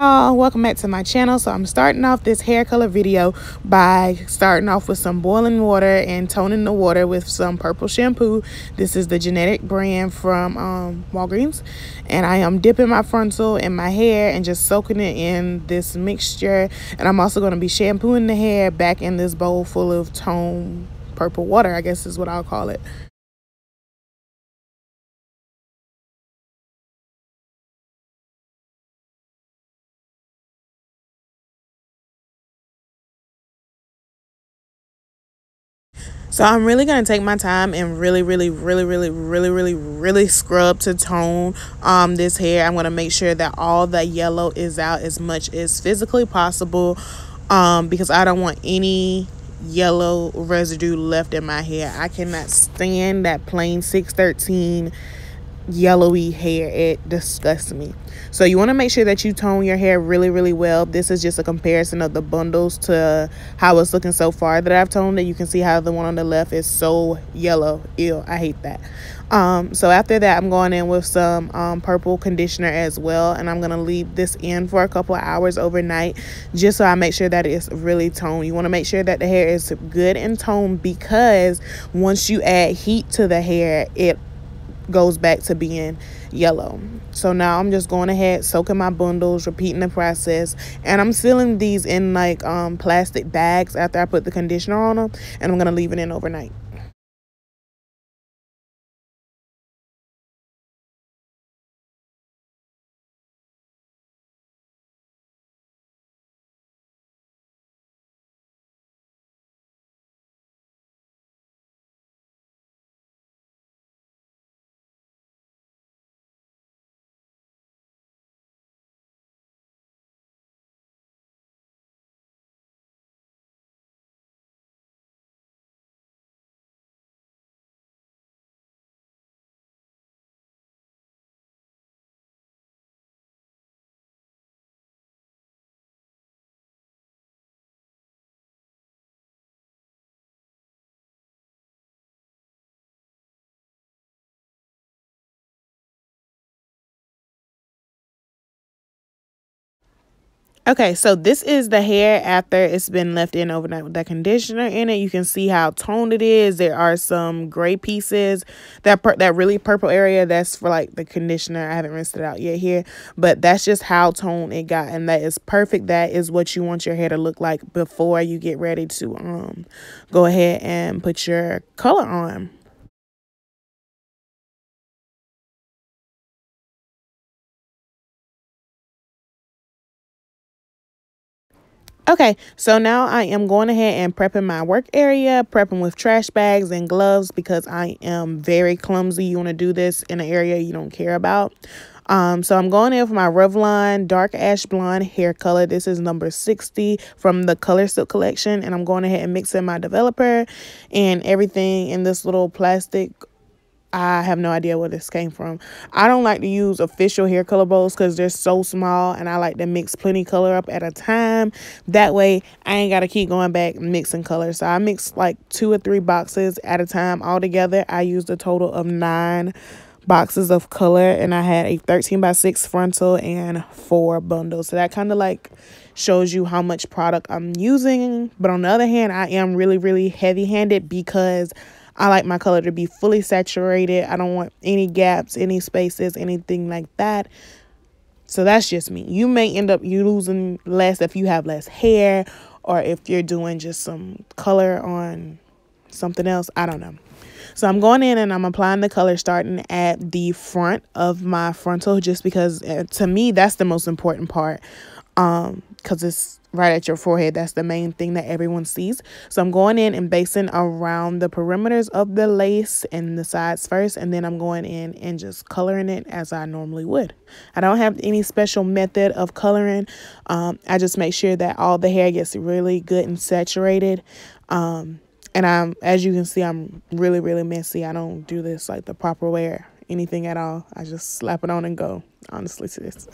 Welcome back to my channel. So I'm starting off this hair color video by starting off with some boiling water and toning the water with some purple shampoo. This is the Genetic brand from Walgreens, and I am dipping my frontal in my hair and just soaking it in this mixture. And I'm also going to be shampooing the hair back in this bowl full of toned purple water, I guess is what I'll call it. So I'm really going to take my time and really scrub to tone this hair. I'm going to make sure that all the yellow is out as much as physically possible, because I don't want any yellow residue left in my hair. I cannot stand that plain 613 yellowy hair. It disgusts me. So you want to make sure that you tone your hair really well. This is just a comparison of the bundles to how it's looking so far that I've toned it. You can see how the one on the left is so yellow. Ew, I hate that. So after that, I'm going in with some purple conditioner as well, and I'm going to leave this in for a couple of hours overnight just so I make sure that it's really toned. You want to make sure that the hair is good and toned, because once you add heat to the hair, it goes back to being yellow. So now I'm just going ahead, soaking my bundles, repeating the process, and I'm sealing these in like plastic bags after I put the conditioner on them, and I'm gonna leave it in overnight. Okay, so this is the hair after it's been left in overnight with that conditioner in it. You can see how toned it is. There are some gray pieces. That really purple area, that's for like the conditioner. I haven't rinsed it out yet here, but that's just how toned it got, and that is perfect. That is what you want your hair to look like before you get ready to go ahead and put your color on. Okay, so now I am going ahead and prepping my work area, prepping with trash bags and gloves, because I am very clumsy. You want to do this in an area you don't care about. So I'm going in with my Revlon dark ash blonde hair color. This is number 60 from the Color Silk collection, and I'm going ahead and mixing my developer and everything in this little plastic. I have no idea where this came from. I don't like to use official hair color bowls because they're so small, and I like to mix plenty color up at a time. That way I ain't got to keep going back and mixing color. So I mix like 2 or 3 boxes at a time. Altogether I used a total of 9 boxes of color, and I had a 13x6 frontal and 4 bundles. So that kind of like shows you how much product I'm using. But on the other hand, I am really heavy-handed because I like my color to be fully saturated. I don't want any gaps, any spaces, anything like that. So that's just me. You may end up losing less if you have less hair, or if you're doing just some color on something else. I don't know. So I'm going in and I'm applying the color starting at the front of my frontal, just because to me that's the most important part, because it's right at your forehead. That's the main thing that everyone sees. So I'm going in and basing around the perimeters of the lace and the sides first, and then I'm going in and just coloring it as I normally would. I don't have any special method of coloring. I just make sure that all the hair gets really good and saturated. And as you can see, I'm really messy. I don't do this like the proper way or anything at all. I just slap it on and go, honestly, sis.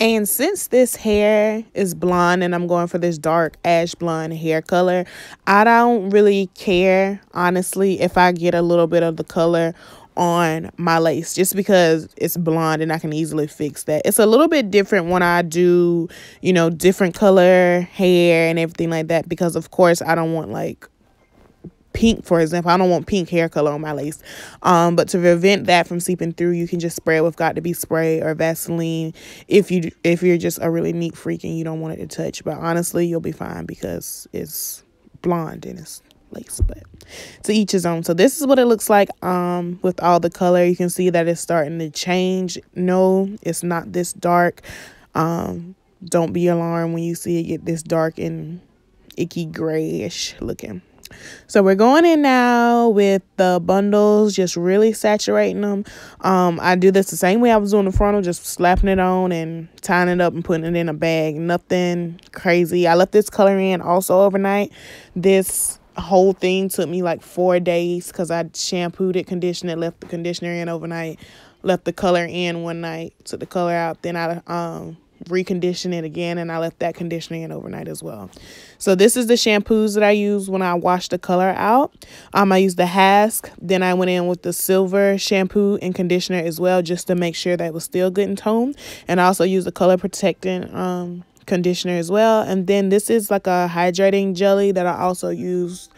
And since this hair is blonde and I'm going for this dark ash blonde hair color, I don't really care, honestly, if I get a little bit of the color on my lace, just because it's blonde and I can easily fix that. It's a little bit different when I do, you know, different color hair and everything like that, because of course I don't want like pink, for example. I don't want pink hair color on my lace. But to prevent that from seeping through, you can just spray it with Got To Be spray or Vaseline if you're just a really neat freak and you don't want it to touch. But honestly, you'll be fine because it's blonde and it's lace. But to each his own. So this is what it looks like with all the color. You can see that it's starting to change. No, it's not this dark. Don't be alarmed when you see it get this dark and icky grayish looking. So we're going in now with the bundles, just really saturating them. I do this the same way I was doing the frontal, just slapping it on and tying it up and putting it in a bag. Nothing crazy. I left this color in also overnight. This whole thing took me like 4 days because I shampooed it, conditioned it, left the conditioner in overnight, left the color in one night, took the color out, then I recondition it again, and I left that conditioner in overnight as well. So this is the shampoos that I use when I wash the color out. I use the Hask, then I went in with the silver shampoo and conditioner as well, just to make sure that it was still good in tone, and I also use the color protecting conditioner as well. And then this is like a hydrating jelly that I also used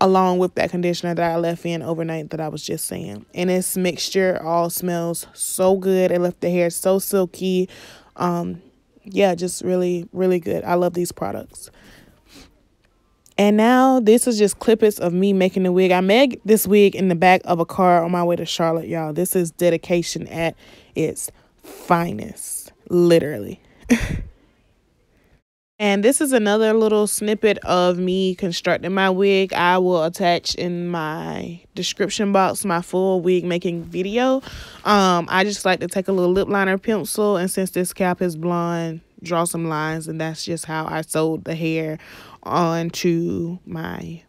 along with that conditioner that I left in overnight that I was just saying. And this mixture all smells so good. It left the hair so silky. Yeah, just really, really good. I love these products. And now this is just clippets of me making the wig. I made this wig in the back of a car on my way to Charlotte, y'all. This is dedication at its finest, literally. And this is another little snippet of me constructing my wig. I will attach in my description box my full wig making video. I just like to take a little lip liner pencil, and since this cap is blonde, draw some lines, and that's just how I sewed the hair onto my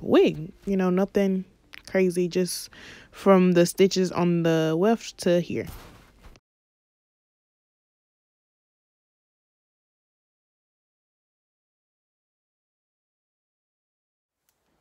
wig. You know, nothing crazy, just from the stitches on the weft to here.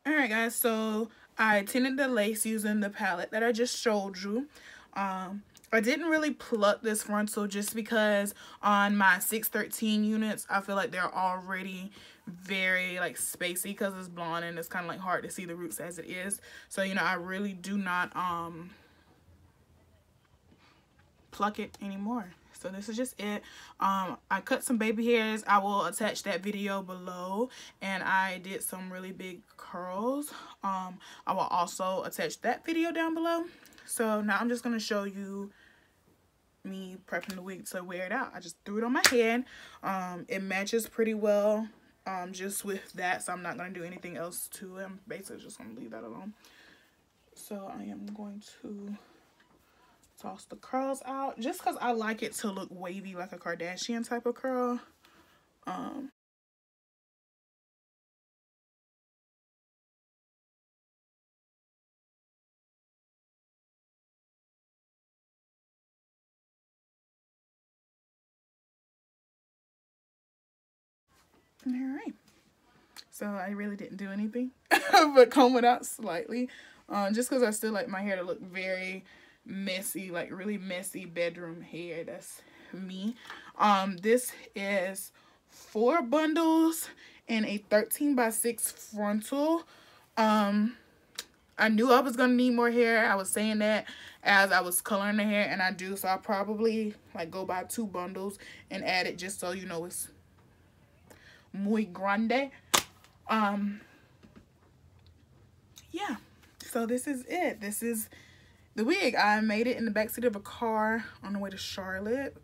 Alright guys, so I tinted the lace using the palette that I just showed you. I didn't really pluck this frontal just because on my 613 units, I feel like they're already very like spacey because it's blonde and it's kind of like hard to see the roots as it is. So, you know, I really do not pluck it anymore. So this is just it. I cut some baby hairs. I will attach that video below, and I did some really big curls. I will also attach that video down below. So now I'm just going to show you me prepping the wig to wear it out. I just threw it on my head. It matches pretty well just with that, so I'm not going to do anything else to it. I'm basically just going to leave that alone. So I am going to toss the curls out just because I like it to look wavy, like a Kardashian type of curl. All right, so I really didn't do anything but comb it out slightly, just because I still like my hair to look very messy, like really messy bedroom hair. That's me. This is 4 bundles and a 13x6 frontal. I knew I was gonna need more hair. I was saying that as I was coloring the hair, and I do, so I'll probably like go buy 2 bundles and add it just so you know it's muy grande. Yeah, so this is it. This is the wig. I made it in the backseat of a car on the way to Charlotte.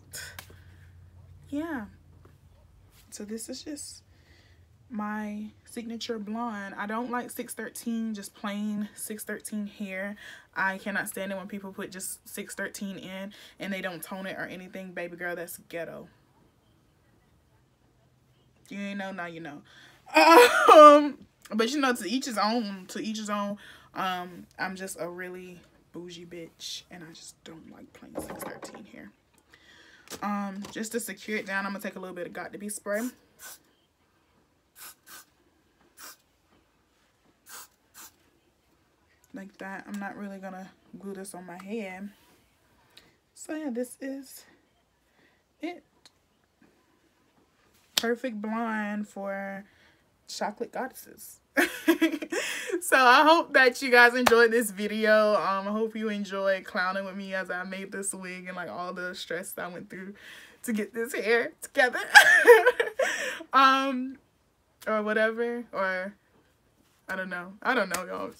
Yeah, so this is just my signature blonde. I don't like 613, just plain 613 hair. I cannot stand it when people put just 613 in and they don't tone it or anything. Baby girl, that's ghetto. You ain't know, now you know. But you know, to each his own, to each his own. I'm just a really bougie bitch, and I just don't like plain 613 hair. Just to secure it down, I'm gonna take a little bit of Got To Be spray. like that. I'm not really gonna glue this on my head. So yeah, this is it. Perfect blonde for chocolate goddesses. So I hope that you guys enjoyed this video. I hope you enjoyed clowning with me as I made this wig and like all the stress that I went through to get this hair together. Or whatever, or I don't know, y'all.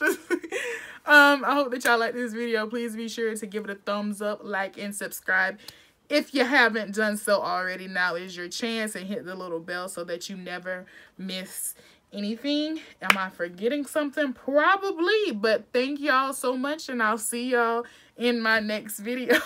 I hope that y'all like this video. Please be sure to give it a thumbs up, like, and subscribe if you haven't done so already. Now is your chance, and hit the little bell so that you never miss anything. Am I forgetting something? Probably, but thank y'all so much, and I'll see y'all in my next video.